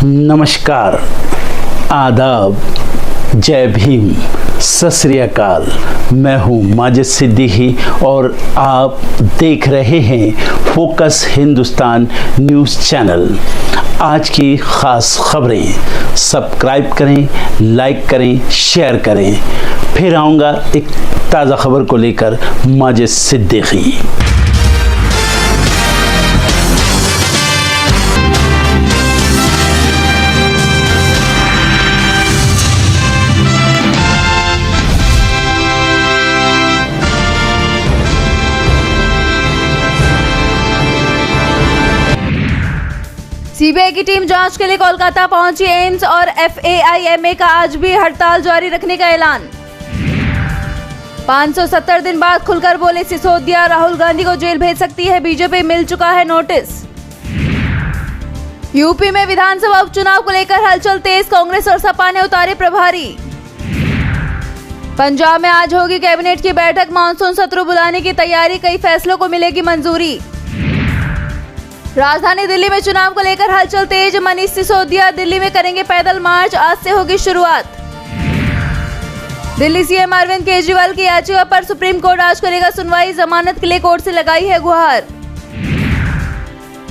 नमस्कार, आदाब, जय भीम, सत श्री अकाल। मैं हूँ माजिद सिद्दीकी और आप देख रहे हैं फोकस हिंदुस्तान न्यूज़ चैनल। आज की ख़ास खबरें सब्सक्राइब करें, लाइक करें, शेयर करें। फिर आऊँगा एक ताज़ा खबर को लेकर माजिद सिद्दीकी। सीबीआई की टीम जांच के लिए कोलकाता पहुंची। एम्स और एफएआईएमए का आज भी हड़ताल जारी रखने का ऐलान। 570 दिन बाद खुलकर बोले सिसोदिया, राहुल गांधी को जेल भेज सकती है बीजेपी, मिल चुका है नोटिस। यूपी में विधानसभा उपचुनाव को लेकर हलचल तेज, कांग्रेस और सपा ने उतारे प्रभारी। पंजाब में आज होगी कैबिनेट की बैठक, मानसून सत्र बुलाने की तैयारी, कई फैसलों को मिलेगी मंजूरी। राजधानी दिल्ली में चुनाव को लेकर हलचल तेज, मनीष सिसोदिया दिल्ली में करेंगे पैदल मार्च, आज से होगी शुरुआत। दिल्ली सीएम अरविंद केजरीवाल की याचिका पर सुप्रीम कोर्ट आज करेगा सुनवाई, जमानत के लिए कोर्ट से लगाई है गुहार।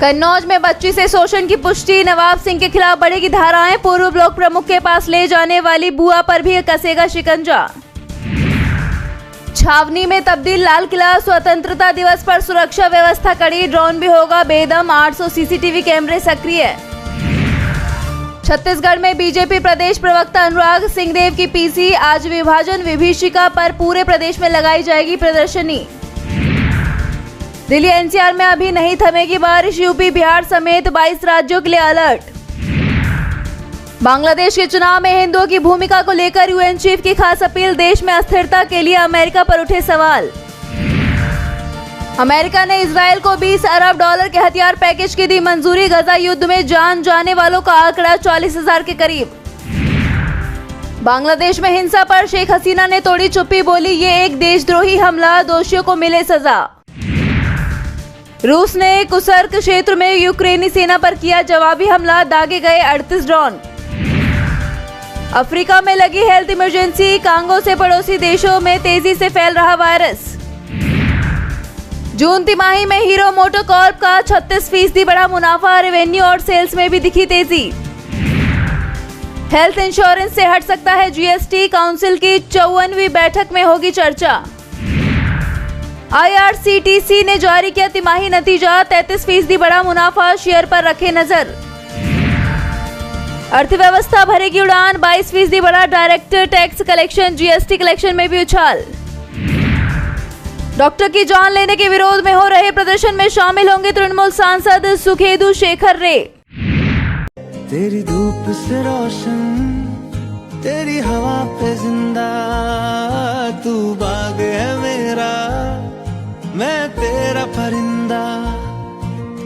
कन्नौज में बच्ची से शोषण की पुष्टि, नवाब सिंह के खिलाफ बढ़ेगी धाराएं, पूर्व ब्लॉक प्रमुख के पास ले जाने वाली बुआ पर भी कसेगा शिकंजा। छावनी में तब्दील लाल किला, स्वतंत्रता दिवस पर सुरक्षा व्यवस्था कड़ी, ड्रोन भी होगा बेदम, 800 सीसीटीवी कैमरे सक्रिय। छत्तीसगढ़ में बीजेपी प्रदेश प्रवक्ता अनुराग सिंहदेव की पीसी, आज विभाजन विभीषिका पर पूरे प्रदेश में लगाई जाएगी प्रदर्शनी। दिल्ली एनसीआर में अभी नहीं थमेगी बारिश, यूपी बिहार समेत 22 राज्यों के लिए अलर्ट। बांग्लादेश के चुनाव में हिंदुओं की भूमिका को लेकर यूएन चीफ की खास अपील, देश में अस्थिरता के लिए अमेरिका पर उठे सवाल। अमेरिका ने इजराइल को $20 अरब के हथियार पैकेज की दी मंजूरी, गजा युद्ध में जान जाने वालों का आंकड़ा 40,000 के करीब। बांग्लादेश में हिंसा पर शेख हसीना ने तोड़ी चुप्पी, बोली ये एक देशद्रोही हमला, दोषियों को मिले सजा। रूस ने कुर्स्क क्षेत्र में यूक्रेनी सेना पर किया जवाबी हमला, दागे गए 38 ड्रोन। अफ्रीका में लगी हेल्थ इमरजेंसी, कांगो से पड़ोसी देशों में तेजी से फैल रहा वायरस। जून तिमाही में हीरो मोटोकॉर्प का 36% बढ़ा मुनाफा, रेवेन्यू और सेल्स में भी दिखी तेजी। हेल्थ इंश्योरेंस से हट सकता है जीएसटी, काउंसिल की 54वीं बैठक में होगी चर्चा। आईआरसीटीसी ने जारी किया तिमाही नतीजा, 33% बढ़ा मुनाफा, शेयर पर रखे नजर। अर्थव्यवस्था भरेगी उड़ान, 22% बढ़ा direct tax collection, GST collection में भी उछाल। डॉक्टर की जान लेने के विरोध में हो रहे प्रदर्शन में शामिल होंगे तृणमूल सांसद सुखेदु शेखर रे। तेरी धूप से रोशन, तेरी हवा पे जिंदा, तू बाग है मेरा, मैं तेरा परिंदा,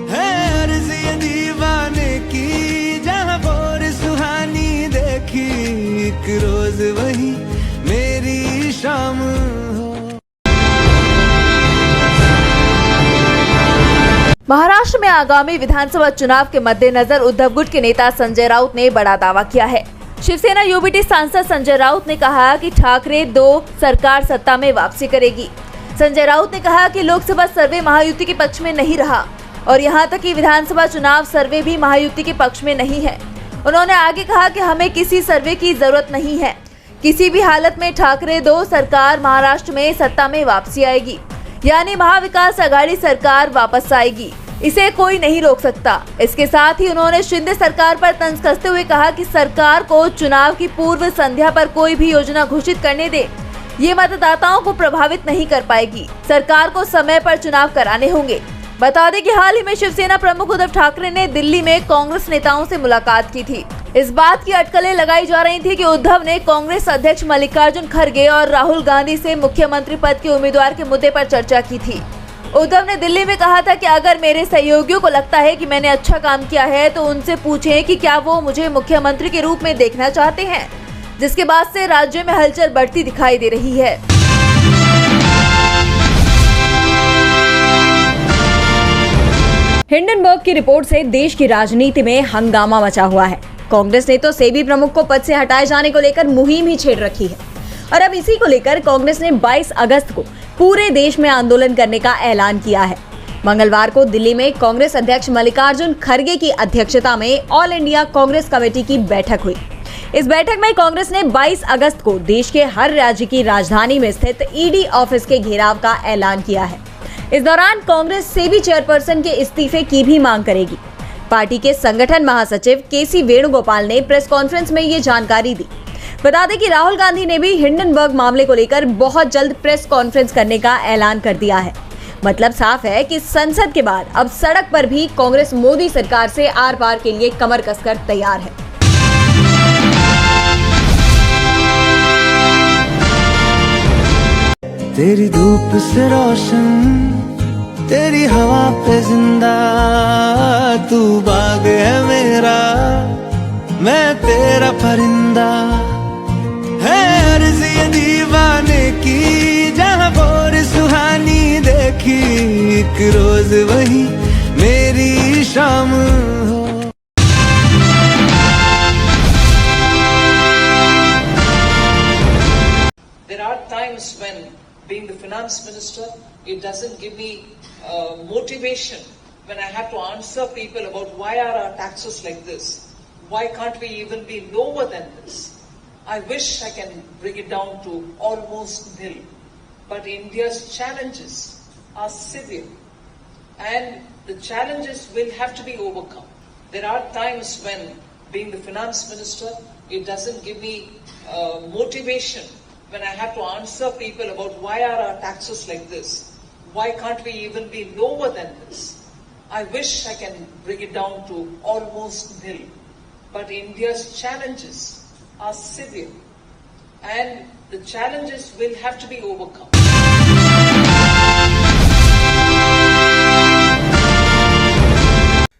है अर्ज़ ये दीवाने की, जहाँ बोर सुहानी देखी, एक रोज वही मेरी शाम हो। महाराष्ट्र में आगामी विधानसभा चुनाव के मद्देनजर उद्धव गुट के नेता संजय राउत ने बड़ा दावा किया है। शिवसेना यूबीटी सांसद संजय राउत ने कहा कि ठाकरे 2 सरकार सत्ता में वापसी करेगी। संजय राउत ने कहा कि लोकसभा सर्वे महायुति के पक्ष में नहीं रहा और यहां तक कि विधानसभा चुनाव सर्वे भी महायुति के पक्ष में नहीं है। उन्होंने आगे कहा कि हमें किसी सर्वे की जरूरत नहीं है, किसी भी हालत में ठाकरे 2 सरकार महाराष्ट्र में सत्ता में वापसी आएगी, यानी महाविकास आघाड़ी सरकार वापस आएगी, इसे कोई नहीं रोक सकता। इसके साथ ही उन्होंने शिंदे सरकार पर तंज कसते हुए कहा कि सरकार को चुनाव की पूर्व संध्या पर कोई भी योजना घोषित करने दे, ये मतदाताओं को प्रभावित नहीं कर पाएगी। सरकार को समय पर चुनाव कराने होंगे। बता दें कि हाल ही में शिवसेना प्रमुख उद्धव ठाकरे ने दिल्ली में कांग्रेस नेताओं से मुलाकात की थी। इस बात की अटकलें लगाई जा रही थी कि उद्धव ने कांग्रेस अध्यक्ष मल्लिकार्जुन खड़गे और राहुल गांधी से मुख्यमंत्री पद के उम्मीदवार के मुद्दे पर चर्चा की थी। उद्धव ने दिल्ली में कहा था कि अगर मेरे सहयोगियों को लगता है कि मैंने अच्छा काम किया है तो उनसे पूछें कि क्या वो मुझे मुख्यमंत्री के रूप में देखना चाहते हैं, जिसके बाद से राज्य में हलचल बढ़ती दिखाई दे रही है। हिंडनबर्ग की रिपोर्ट से देश की राजनीति में हंगामा मचा हुआ है। कांग्रेस ने तो सेबी प्रमुख को पद से हटाए जाने को लेकर मुहिम ही छेड़ रखी है और अब इसी को लेकर कांग्रेस ने 22 अगस्त को पूरे देश में आंदोलन करने का ऐलान किया है। मंगलवार को दिल्ली में कांग्रेस अध्यक्ष मल्लिकार्जुन खड़गे की अध्यक्षता में ऑल इंडिया कांग्रेस कमेटी की बैठक हुई। इस बैठक में कांग्रेस ने 22 अगस्त को देश के हर राज्य की राजधानी में स्थित ईडी ऑफिस के घेराव का ऐलान किया है। इस दौरान कांग्रेस सेबी चेयरपर्सन के इस्तीफे की भी मांग करेगी। पार्टी के संगठन महासचिव केसी वेणुगोपाल ने प्रेस कॉन्फ्रेंस में ये जानकारी दी। बता दें कि राहुल गांधी ने भी हिंडनबर्ग मामले को लेकर बहुत जल्द प्रेस कॉन्फ्रेंस करने का ऐलान कर दिया है। मतलब साफ है कि संसद के बाद अब सड़क पर भी कांग्रेस मोदी सरकार से आर पार के लिए कमर कसकर तैयार है। तेरी धूप से रोशन, तेरी हवा पे जिंदा, तू बाग है मेरा, मैं तेरा परिंदा। है अर्ज़ ये दीवाने की, जहाँ बोर सुहानी देखी, एक रोज वही मेरी शाम हो। There are times when, being the finance minister, it doesn't give me motivation when I have to answer people about why are our taxes like this? Why can't we even be lower than this? I wish I can bring it down to almost nil. But India's challenges are severe and the challenges will have to be overcome. There are times when, being the finance minister, it doesn't give me motivation when I have to answer people about why are our taxes like this? Why can't we even be lower than this? I wish I can bring it down to almost nil. But India's challenges are severe and the challenges will have to be overcome.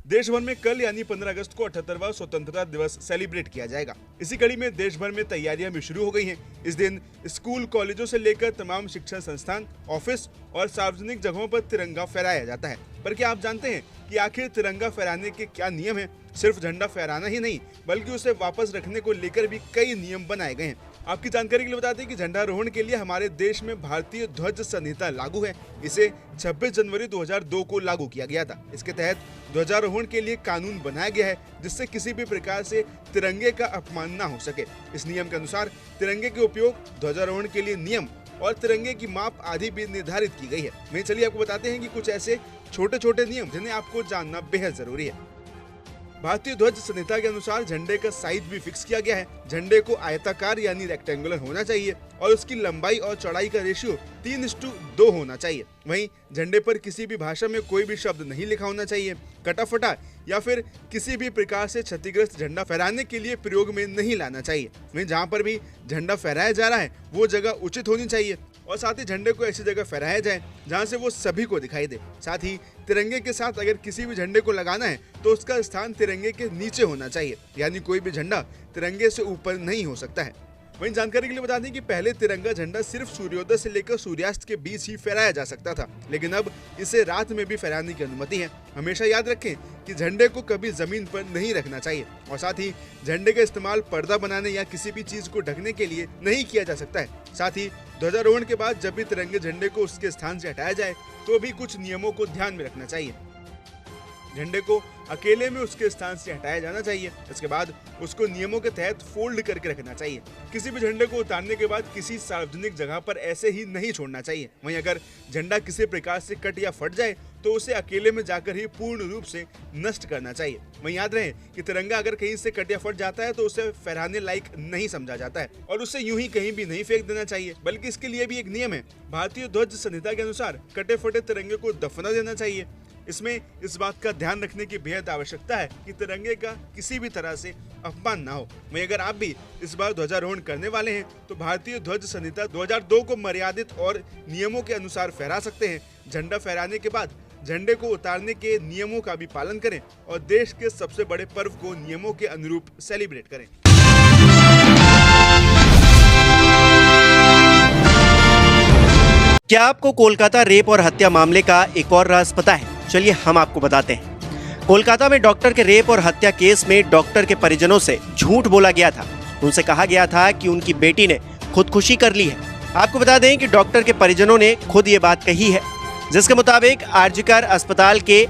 देश भर में कल यानी 15 अगस्त को 78वां स्वतंत्रता दिवस celebrate किया जाएगा। इसी कड़ी में देश भर में तैयारियां भी शुरू हो गई हैं। इस दिन स्कूल, कॉलेजों से लेकर तमाम शिक्षण संस्थान, ऑफिस और सार्वजनिक जगहों पर तिरंगा फहराया जाता है। पर क्या आप जानते हैं कि आखिर तिरंगा फहराने के क्या नियम हैं? सिर्फ झंडा फहराना ही नहीं, बल्कि उसे वापस रखने को लेकर भी कई नियम बनाए गए हैं। आपकी जानकारी के लिए बता दें कि झंडारोहण के लिए हमारे देश में भारतीय ध्वज संहिता लागू है। इसे 26 जनवरी 2002 को लागू किया गया था। इसके तहत ध्वजारोहण के लिए कानून बनाया गया है, जिससे किसी भी प्रकार से तिरंगे का अपमान न हो सके। इस नियम के अनुसार तिरंगे के उपयोग, ध्वजारोहण के लिए नियम और तिरंगे की माप आदि भी निर्धारित की गई है। वहीं चलिए आपको बताते हैं कि कुछ ऐसे छोटे छोटे नियम जिन्हें आपको जानना बेहद जरूरी है। भारतीय ध्वज संहिता के अनुसार झंडे का साइज भी फिक्स किया गया है। झंडे को आयताकार यानी रेक्टेंगुलर होना चाहिए और उसकी लंबाई और चौड़ाई का रेशियो 3:2 होना चाहिए। वहीं झंडे पर किसी भी भाषा में कोई भी शब्द नहीं लिखा होना चाहिए। कटा-फटा या फिर किसी भी प्रकार से क्षतिग्रस्त झंडा फहराने के लिए प्रयोग में नहीं लाना चाहिए। वहीं जहां पर भी झंडा फहराया जा रहा है वो जगह उचित होनी चाहिए और साथ ही झंडे को ऐसी जगह फहराया जाए जहां से वो सभी को दिखाई दे। साथ ही तिरंगे के साथ अगर किसी भी झंडे को लगाना है तो उसका स्थान तिरंगे के नीचे होना चाहिए, यानी कोई भी झंडा तिरंगे से ऊपर नहीं हो सकता है। वहीं जानकारी के लिए बता दें कि पहले तिरंगा झंडा सिर्फ सूर्योदय से लेकर सूर्यास्त के बीच ही फहराया जा सकता था, लेकिन अब इसे रात में भी फहराने की अनुमति है। हमेशा याद रखें कि झंडे को कभी जमीन पर नहीं रखना चाहिए और साथ ही झंडे का इस्तेमाल पर्दा बनाने या किसी भी चीज को ढकने के लिए नहीं किया जा सकता है। साथ ही ध्वजारोहण के बाद जब भी तिरंगे झंडे को उसके स्थान से हटाया जाए तो भी कुछ नियमों को ध्यान में रखना चाहिए। झंडे को अकेले में उसके स्थान से हटाया जाना चाहिए। इसके बाद उसको नियमों के तहत फोल्ड करके रखना चाहिए। किसी भी झंडे को उतारने के बाद किसी सार्वजनिक जगह पर ऐसे ही नहीं छोड़ना चाहिए। वहीं अगर झंडा किसी प्रकार से कट या फट जाए तो उसे अकेले में जाकर ही पूर्ण रूप से नष्ट करना चाहिए। वहीं याद रहे कि तिरंगा अगर कहीं से कट या फट जाता है तो उसे फहराने लायक नहीं समझा जाता है और उसे यूं ही कहीं भी नहीं फेंक देना चाहिए, बल्कि इसके लिए भी एक नियम है। भारतीय ध्वज संहिता के अनुसार कटे फटे तिरंगे को दफना देना चाहिए। इसमें इस बात का ध्यान रखने की बेहद आवश्यकता है कि तिरंगे का किसी भी तरह से अपमान ना हो। वहीं अगर आप भी इस बार ध्वजारोहण करने वाले हैं तो भारतीय ध्वज संहिता 2002 को मर्यादित और नियमों के अनुसार फहरा सकते हैं। झंडा फहराने के बाद झंडे को उतारने के नियमों का भी पालन करें और देश के सबसे बड़े पर्व को नियमों के अनुरूप सेलिब्रेट करें। क्या आपको कोलकाता रेप और हत्या मामले का एक और राज पता है? चलिए हम आपको बताते हैं। कोलकाता में डॉक्टर के रेप और हत्या केस में डॉक्टर के परिजनों से झूठ बोला गया था। उनसे कहा गया था कि उनकी बेटी ने खुदकुशी कर ली है। आपको बता दें कि डॉक्टर के परिजनों ने खुद ये बात कही है, जिसके मुताबिक आरजीकर अस्पताल के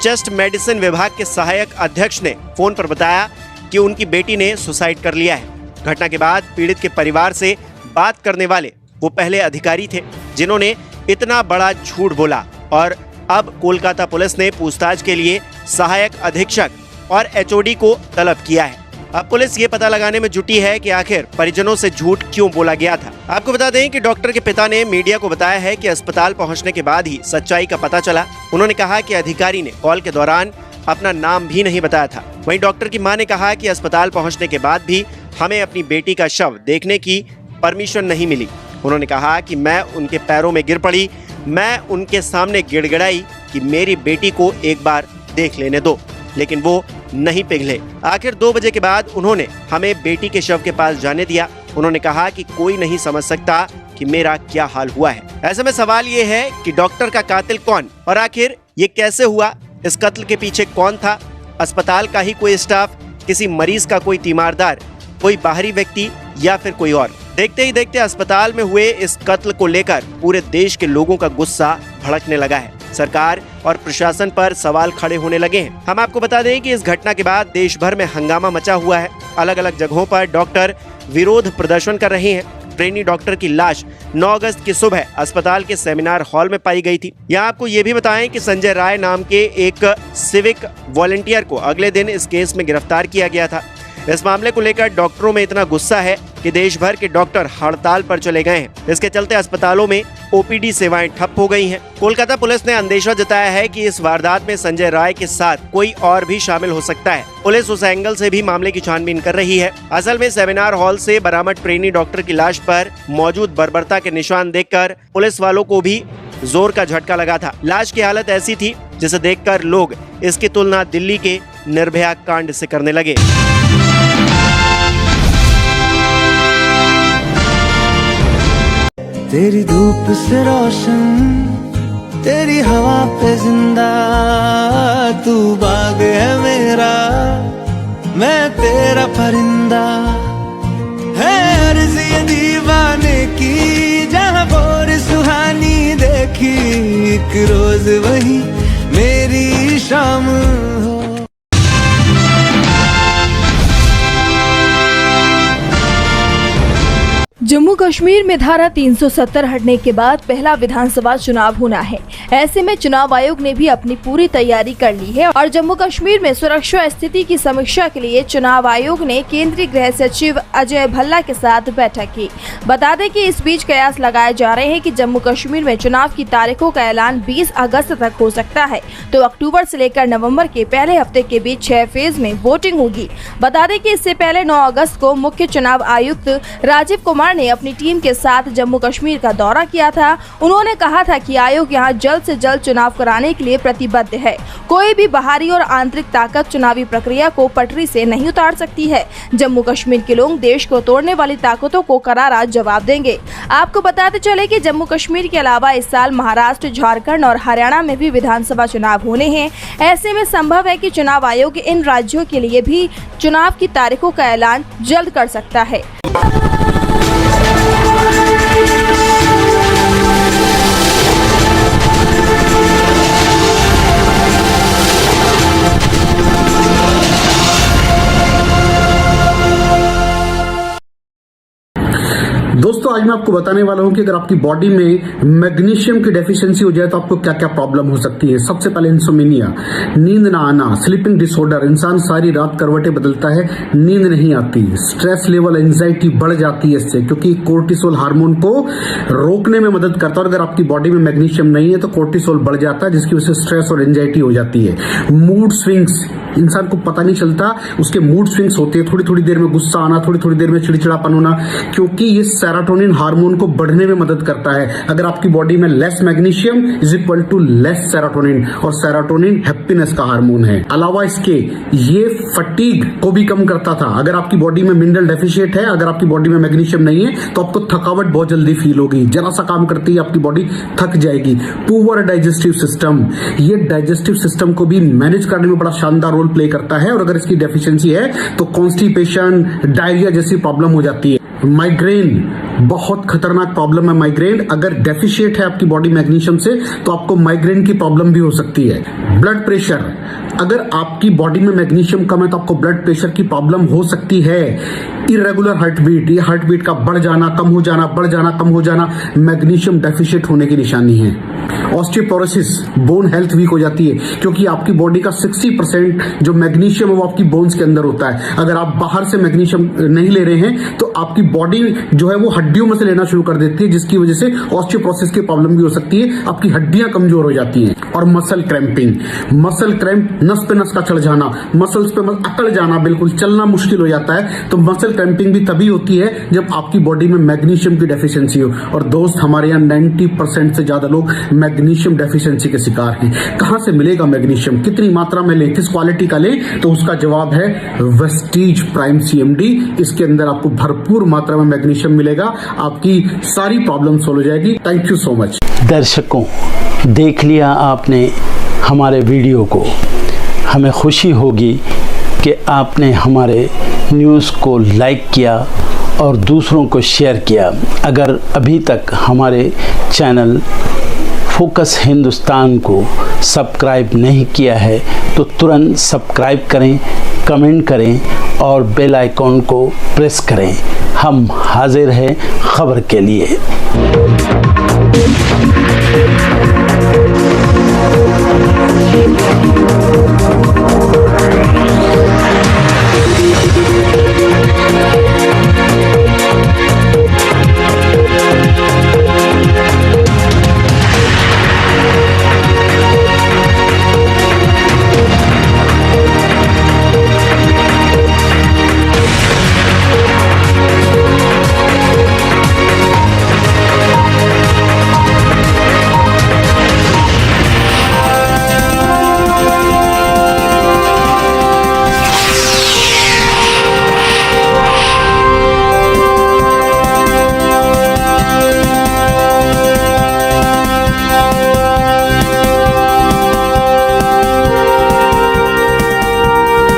चेस्ट मेडिसिन विभाग के सहायक अध्यक्ष ने फोन पर बताया कि उनकी बेटी ने सुसाइड कर लिया है। घटना के बाद पीड़ित के परिवार से बात करने वाले वो पहले अधिकारी थे जिन्होंने इतना बड़ा झूठ बोला और अब कोलकाता पुलिस ने पूछताछ के लिए सहायक अधीक्षक और एचओडी को तलब किया है। अब पुलिस ये पता लगाने में जुटी है कि आखिर परिजनों से झूठ क्यों बोला गया था। आपको बता दें कि डॉक्टर के पिता ने मीडिया को बताया है कि अस्पताल पहुंचने के बाद ही सच्चाई का पता चला। उन्होंने कहा कि अधिकारी ने कॉल के दौरान अपना नाम भी नहीं बताया था। वहीं डॉक्टर की मां ने कहा कि अस्पताल पहुंचने के बाद भी हमें अपनी बेटी का शव देखने की परमिशन नहीं मिली। उन्होंने कहा कि मैं उनके पैरों में गिर पड़ी, मैं उनके सामने गिड़गिड़ाई कि मेरी बेटी को एक बार देख लेने दो, लेकिन वो नहीं पिघले। आखिर 2 बजे के बाद उन्होंने हमें बेटी के शव के पास जाने दिया। उन्होंने कहा कि कोई नहीं समझ सकता कि मेरा क्या हाल हुआ है। ऐसे में सवाल ये है कि डॉक्टर का कातिल कौन और आखिर ये कैसे हुआ? इस कत्ल के पीछे कौन था? अस्पताल का ही कोई स्टाफ, किसी मरीज का कोई तीमारदार, कोई बाहरी व्यक्ति या फिर कोई और? देखते ही देखते अस्पताल में हुए इस कत्ल को लेकर पूरे देश के लोगों का गुस्सा भड़कने लगा है। सरकार और प्रशासन पर सवाल खड़े होने लगे हैं। हम आपको बता दें कि इस घटना के बाद देश भर में हंगामा मचा हुआ है। अलग अलग जगहों पर डॉक्टर विरोध प्रदर्शन कर रहे हैं। ट्रेनी डॉक्टर की लाश 9 अगस्त की सुबह अस्पताल के सेमिनार हॉल में पाई गई थी। यहाँ आपको ये भी बताएं कि संजय राय नाम के एक सिविक वॉलंटियर को अगले दिन इस केस में गिरफ्तार किया गया था। इस मामले को लेकर डॉक्टरों में इतना गुस्सा है कि देश भर के डॉक्टर हड़ताल पर चले गए हैं। इसके चलते अस्पतालों में ओपीडी सेवाएं ठप हो गई हैं। कोलकाता पुलिस ने अंदेशा जताया है कि इस वारदात में संजय राय के साथ कोई और भी शामिल हो सकता है। पुलिस उस एंगल से भी मामले की छानबीन कर रही है। असल में सेमिनार हॉल से बरामद ट्रेनी डॉक्टर की लाश पर मौजूद बर्बरता के निशान देखकर पुलिस वालों को भी जोर का झटका लगा था। लाश की हालत ऐसी थी जिसे देखकर लोग इसकी तुलना दिल्ली के निर्भया कांड से करने लगे। तेरी धूप से रोशन, तेरी हवा पे जिंदा, तू बाग है मेरा, मैं तेरा परिंदा। है अर्ज़ ये दीवाने की, जहाँ बोर सुहानी देखी, एक रोज वही मेरी शाम हो। जम्मू कश्मीर में धारा 370 हटने के बाद पहला विधानसभा चुनाव होना है। ऐसे में चुनाव आयोग ने भी अपनी पूरी तैयारी कर ली है और जम्मू कश्मीर में सुरक्षा स्थिति की समीक्षा के लिए चुनाव आयोग ने केंद्रीय गृह सचिव अजय भल्ला के साथ बैठक की। बता दें कि इस बीच कयास लगाए जा रहे हैं कि जम्मू कश्मीर में चुनाव की तारीखों का ऐलान 20 अगस्त तक हो सकता है, तो अक्टूबर से लेकर नवम्बर के पहले हफ्ते के बीच 6 फेज में वोटिंग होगी। बता दें कि इससे पहले 9 अगस्त को मुख्य चुनाव आयुक्त राजीव कुमार ने अपनी टीम के साथ जम्मू कश्मीर का दौरा किया था। उन्होंने कहा था कि आयोग यहां जल्द से जल्द चुनाव कराने के लिए प्रतिबद्ध है। कोई भी बाहरी और आंतरिक ताकत चुनावी प्रक्रिया को पटरी से नहीं उतार सकती है। जम्मू कश्मीर के लोग देश को तोड़ने वाली ताकतों को करारा जवाब देंगे। आपको बताते चले कि जम्मू कश्मीर के अलावा इस साल महाराष्ट्र, झारखंड और हरियाणा में भी विधानसभा चुनाव होने हैं। ऐसे में संभव है कि चुनाव आयोग इन राज्यों के लिए भी चुनाव की तारीखों का ऐलान जल्द कर सकता है। दोस्तों आज मैं आपको बताने वाला हूं कि अगर आपकी बॉडी में मैग्नीशियम की डेफिशिएंसी हो जाए तो आपको क्या क्या प्रॉब्लम हो सकती है। सबसे पहले इंसोमेनिया, नींद ना आना, स्लीपिंग डिसऑर्डर, इंसान सारी रात करवटें बदलता है, नींद नहीं आती, स्ट्रेस लेवल, एंजाइटी बढ़ जाती है इससे, क्योंकि कोर्टिसोल हार्मोन को रोकने में मदद करता है। और अगर आपकी बॉडी में मैग्नीशियम नहीं है तो कोर्टिसोल बढ़ जाता है, जिसकी वजह से स्ट्रेस और एंजाइटी हो जाती है। मूड स्विंग्स, इंसान को पता नहीं चलता, उसके मूड स्विंग्स होते हैं, थोड़ी थोड़ी देर में गुस्सा आना, थोड़ी थोड़ी देर में चिड़चिड़ापन होना, क्योंकि ये सेरोटोनिन हार्मोन को बढ़ने में मदद करता है। अगर आपकी बॉडी में less magnesium is equal to less serotonin, और सेरोटोनिन हैप्पीनेस का हार्मोन है। अलावा इसके ये फटीग को भी कम करता था। अगर आपकी बॉडी में मिनरल डेफिशिएट है, अगर आपकी बॉडी में मैग्नीशियम नहीं है, तो आपको थकावट बहुत जल्दी फील होगी, जरा सा काम करती है आपकी बॉडी थक जाएगी। पुअर डाइजेस्टिव सिस्टम, ये डाइजेस्टिव सिस्टम को भी मैनेज करने में बड़ा शानदार रोल प्ले करता है, और अगर इसकी डेफिशिएंसी है तो कॉन्स्टिपेशन, डायरिया जैसी प्रॉब्लम हो जाती है। माइग्रेन बहुत खतरनाक प्रॉब्लम है। माइग्रेन अगर डेफिशिएट है आपकी बॉडी मैग्नीशियम से, तो आपको माइग्रेन की प्रॉब्लम भी हो सकती है। ब्लड प्रेशर, अगर आपकी बॉडी में मैग्नीशियम कम है तो आपको ब्लड प्रेशर की प्रॉब्लम हो सकती है। इरेगुलर हार्ट बीट, ये हार्ट बीट का बढ़ जाना, कम हो जाना, बढ़ जाना, कम हो जाना, मैग्नीशियम डेफिशिएट होने की निशानी है। ऑस्टियोपोरोसिस, बोन हेल्थ वीक हो जाती है, क्योंकि आपकी बॉडी का 60% जो मैग्नीशियम है वो आपकी बोन्स के अंदर होता है। अगर आप बाहर से मैग्नीशियम नहीं ले रहे हैं तो आपकी बॉडी जो है वो हड्डियों में से लेना शुरू कर देती है, जिसकी वजह से ऑस्टियोपोरोसिस की प्रॉब्लम भी हो सकती है, आपकी हड्डियां कमजोर हो जाती हैं। और मसल क्रैम्पिंग, मसल क्रैम्प, नस पे नस का चढ़ जाना, मसल्स पे अकड़ जाना, बिल्कुल चलना मुश्किल हो जाता है। तो मसल क्रैम्पिंग भी तभी होती है जब आपकी बॉडी में मैग्नीशियम की डेफिशिएंसी हो। और दोस्त, हमारे यहाँ 90% से ज्यादा लोग मैग्नीशियम डेफिशिएंसी के शिकार हैं। कहां से मिलेगा मैग्नीशियम, कितनी मात्रा में लें, किस क्वालिटी का लें? तो उसका जवाब है वेस्टीज प्राइम CMD। इसके अंदर आपको भरपूर मात्रा में मैग्नीशियम मिलेगा, आपकी सारी प्रॉब्लम सॉल्व हो जाएगी। Thank you so much. दर्शकों, देख लिया आपने हमारे वीडियो को। हमें खुशी होगी कि आपने हमारे न्यूज़ को लाइक किया और दूसरों को शेयर किया। अगर अभी तक हमारे चैनल फोकस हिंदुस्तान को सब्सक्राइब नहीं किया है तो तुरंत सब्सक्राइब करें, कमेंट करें और बेल आइकॉन को प्रेस करें। हम हाजिर हैं खबर के लिए।